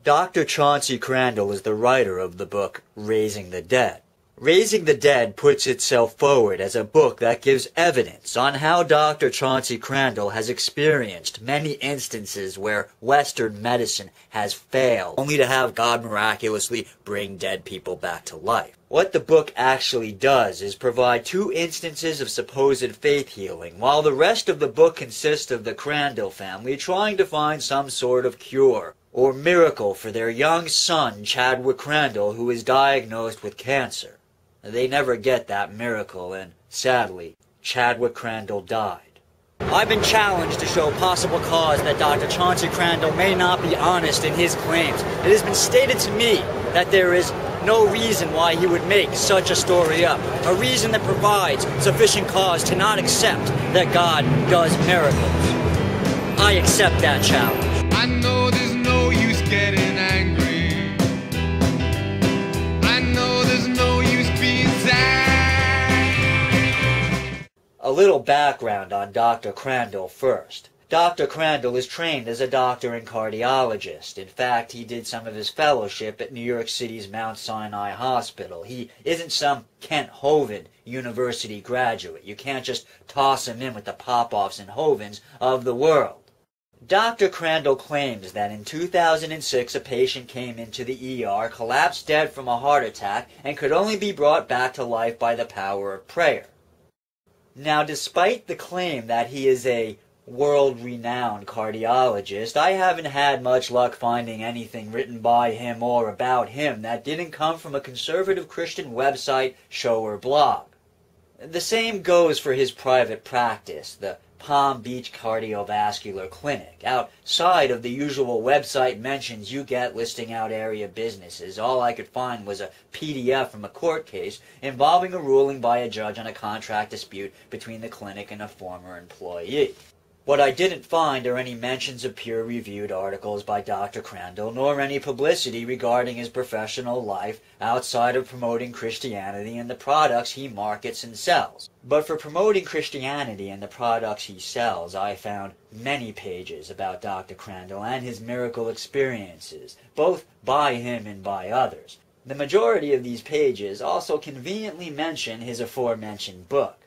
Dr. Chauncey Crandall is the writer of the book Raising the Dead. Raising the Dead puts itself forward as a book that gives evidence on how Dr. Chauncey Crandall has experienced many instances where Western medicine has failed, only to have God miraculously bring dead people back to life. What the book actually does is provide 2 instances of supposed faith healing, while the rest of the book consists of the Crandall family trying to find some sort of cure or miracle for their young son, Chadwick Crandall, who is diagnosed with cancer. They never get that miracle, and sadly, Chadwick Crandall died. I've been challenged to show possible cause that Dr. Chauncey Crandall may not be honest in his claims. It has been stated to me that there is no reason why he would make such a story up, a reason that provides sufficient cause to not accept that God does miracles. I accept that challenge. I know there's no use getting angry. I know there's no use being sad. A little background on Dr. Crandall first. Dr. Crandall is trained as a doctor and cardiologist. In fact, he did some of his fellowship at New York City's Mount Sinai Hospital. He isn't some Kent Hovind University graduate. You can't just toss him in with the Popoffs and Hovinds of the world. Dr. Crandall claims that in 2006 a patient came into the ER, collapsed dead from a heart attack, and could only be brought back to life by the power of prayer. Now, despite the claim that he is a world-renowned cardiologist, I haven't had much luck finding anything written by him or about him that didn't come from a conservative Christian website, show, or blog. The same goes for his private practice, the Palm Beach Cardiovascular Clinic. Outside of the usual website mentions you get listing out area businesses, all I could find was a PDF from a court case involving a ruling by a judge on a contract dispute between the clinic and a former employee. What I didn't find are any mentions of peer-reviewed articles by Dr. Crandall, nor any publicity regarding his professional life outside of promoting Christianity and the products he markets and sells. But for promoting Christianity and the products he sells, I found many pages about Dr. Crandall and his miracle experiences, both by him and by others. The majority of these pages also conveniently mention his aforementioned book.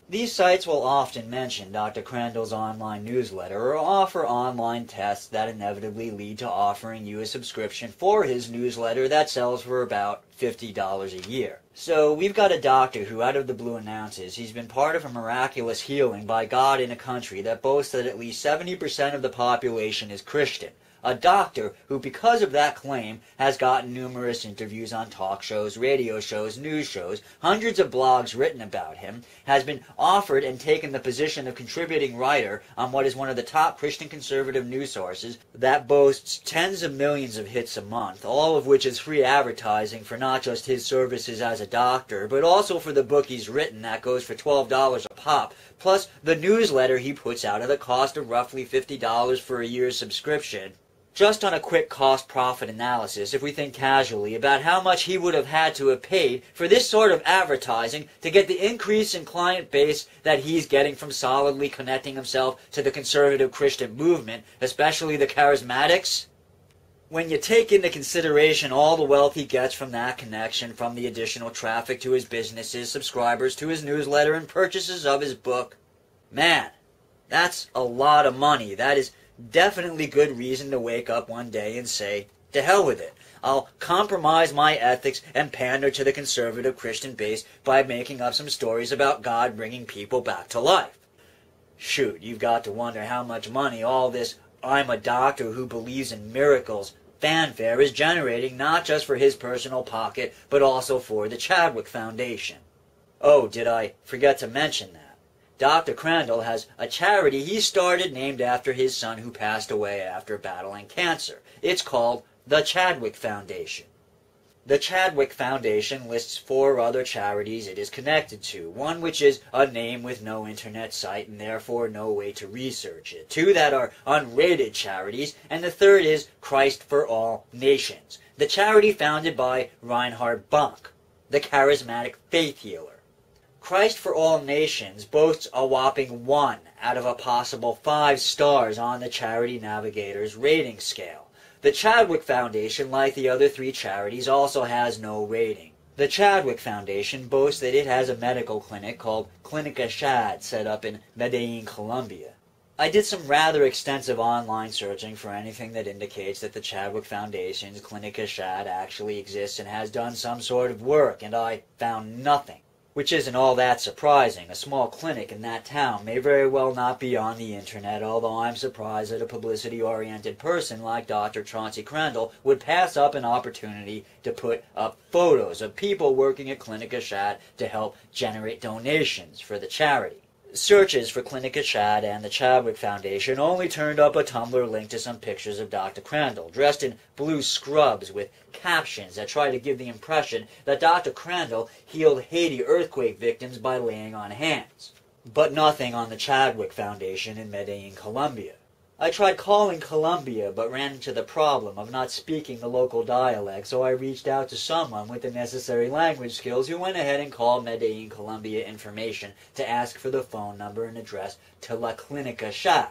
These sites will often mention Dr. Crandall's online newsletter or offer online tests that inevitably lead to offering you a subscription for his newsletter that sells for about $50 a year. So we've got a doctor who out of the blue announces he's been part of a miraculous healing by God in a country that boasts that at least 70% of the population is Christian. A doctor who, because of that claim, has gotten numerous interviews on talk shows, radio shows, news shows, hundreds of blogs written about him, has been offered and taken the position of contributing writer on what is one of the top Christian conservative news sources that boasts tens of millions of hits a month, all of which is free advertising for not just his services as a doctor, but also for the book he's written that goes for $12 a pop, plus the newsletter he puts out at a cost of roughly $50 for a year's subscription. Just on a quick cost-profit analysis, if we think casually about how much he would have had to have paid for this sort of advertising to get the increase in client base that he's getting from solidly connecting himself to the conservative Christian movement, especially the charismatics, when you take into consideration all the wealth he gets from that connection, from the additional traffic to his businesses, subscribers to his newsletter, and purchases of his book, man, that's a lot of money. That is definitely good reason to wake up one day and say, to hell with it. I'll compromise my ethics and pander to the conservative Christian base by making up some stories about God bringing people back to life. Shoot, you've got to wonder how much money all this "I'm a doctor who believes in miracles" fanfare is generating, not just for his personal pocket, but also for the Chadwick Foundation. Oh, did I forget to mention that? Dr. Crandall has a charity he started named after his son who passed away after battling cancer. It's called the Chadwick Foundation. The Chadwick Foundation lists 4 other charities it is connected to, one which is a name with no internet site and therefore no way to research it, 2 that are unrated charities, and the third is Christ for All Nations, the charity founded by Reinhard Bonk, the charismatic faith healer. Christ for All Nations boasts a whopping 1 out of a possible 5 stars on the Charity Navigator's rating scale. The Chadwick Foundation, like the other three charities, also has no rating. The Chadwick Foundation boasts that it has a medical clinic called TheTruePooka set up in Medellin, Colombia. I did some rather extensive online searching for anything that indicates that the Chadwick Foundation's TheTruePooka actually exists and has done some sort of work, and I found nothing. Which isn't all that surprising. A small clinic in that town may very well not be on the internet, although I'm surprised that a publicity-oriented person like Dr. Chauncey Crandall would pass up an opportunity to put up photos of people working at TheTruePooka to help generate donations for the charity. Searches for TheTruePooka and the Chadwick Foundation only turned up a Tumblr link to some pictures of Dr. Crandall, dressed in blue scrubs with captions that try to give the impression that Dr. Crandall healed Haiti earthquake victims by laying on hands. But nothing on the Chadwick Foundation in Medellin, Colombia. I tried calling Colombia, but ran into the problem of not speaking the local dialect, so I reached out to someone with the necessary language skills who went ahead and called Medellin, Colombia information to ask for the phone number and address to La Clinica.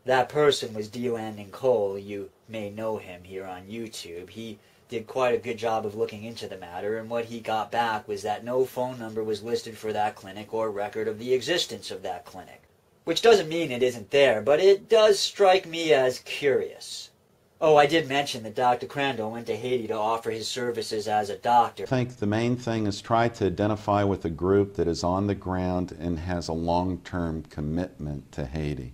That person was D. Cole. You may know him here on YouTube. He did quite a good job of looking into the matter, and what he got back was that no phone number was listed for that clinic or record of the existence of that clinic. Which doesn't mean it isn't there, but it does strike me as curious. Oh, I did mention that Dr. Crandall went to Haiti to offer his services as a doctor. I think the main thing is try to identify with a group that is on the ground and has a long-term commitment to Haiti.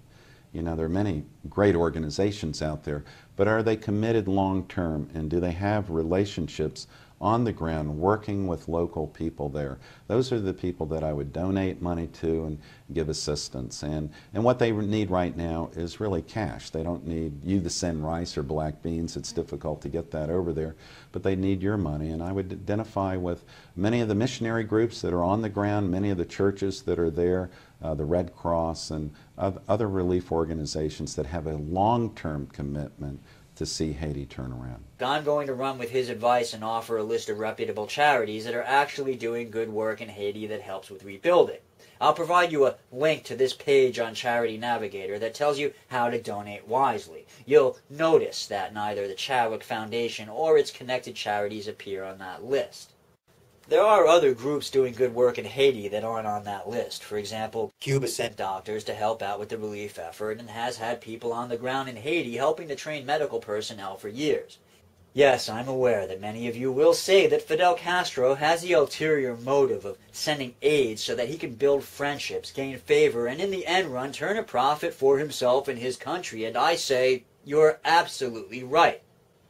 You know, there are many great organizations out there, but are they committed long-term, and do they have relationships on the ground working with local people there? Those are the people that I would donate money to and give assistance. And what they need right now is really cash. They don't need you to send rice or black beans. It's difficult to get that over there, but they need your money. And I would identify with many of the missionary groups that are on the ground, many of the churches that are there, the Red Cross and other relief organizations that have a long-term commitment to see Haiti turn around. I'm going to run with his advice and offer a list of reputable charities that are actually doing good work in Haiti that helps with rebuilding. I'll provide you a link to this page on Charity Navigator that tells you how to donate wisely. You'll notice that neither the Chadwick Foundation or its connected charities appear on that list. There are other groups doing good work in Haiti that aren't on that list. For example, Cuba sent doctors to help out with the relief effort and has had people on the ground in Haiti helping to train medical personnel for years. Yes, I'm aware that many of you will say that Fidel Castro has the ulterior motive of sending aid so that he can build friendships, gain favor, and in the end run turn a profit for himself and his country, and I say, you're absolutely right.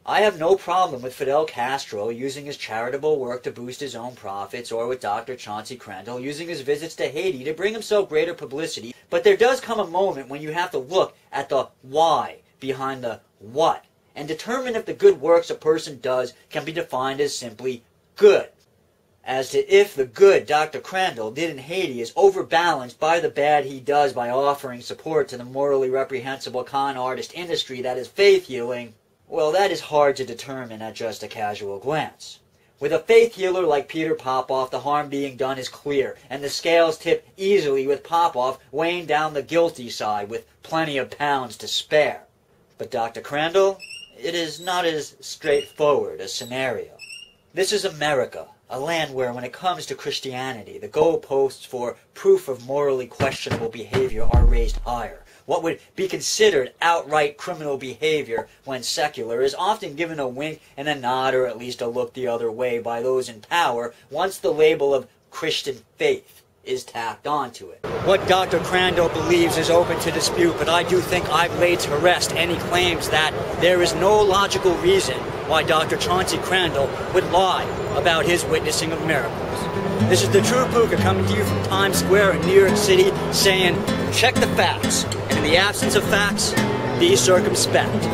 I have no problem with Fidel Castro using his charitable work to boost his own profits, or with Dr. Chauncey Crandall using his visits to Haiti to bring himself greater publicity, but there does come a moment when you have to look at the why behind the what, and determine if the good works a person does can be defined as simply good. As to if the good Dr. Crandall did in Haiti is overbalanced by the bad he does by offering support to the morally reprehensible con artist industry that is faith healing, well, that is hard to determine at just a casual glance. With a faith healer like Peter Popoff, the harm being done is clear, and the scales tip easily with Popoff weighing down the guilty side with plenty of pounds to spare. But Dr. Crandall, it is not as straightforward a scenario. This is America, a land where, when it comes to Christianity, the goalposts for proof of morally questionable behavior are raised higher. What would be considered outright criminal behavior when secular is often given a wink and a nod, or at least a look the other way, by those in power once the label of Christian faith is tacked onto it. What Dr. Crandall believes is open to dispute, but I do think I've laid to rest any claims that there is no logical reason why Dr. Chauncey Crandall would lie about his witnessing of miracles. This is the TheTruePooka coming to you from Times Square in New York City, saying, check the facts, and in the absence of facts, be circumspect.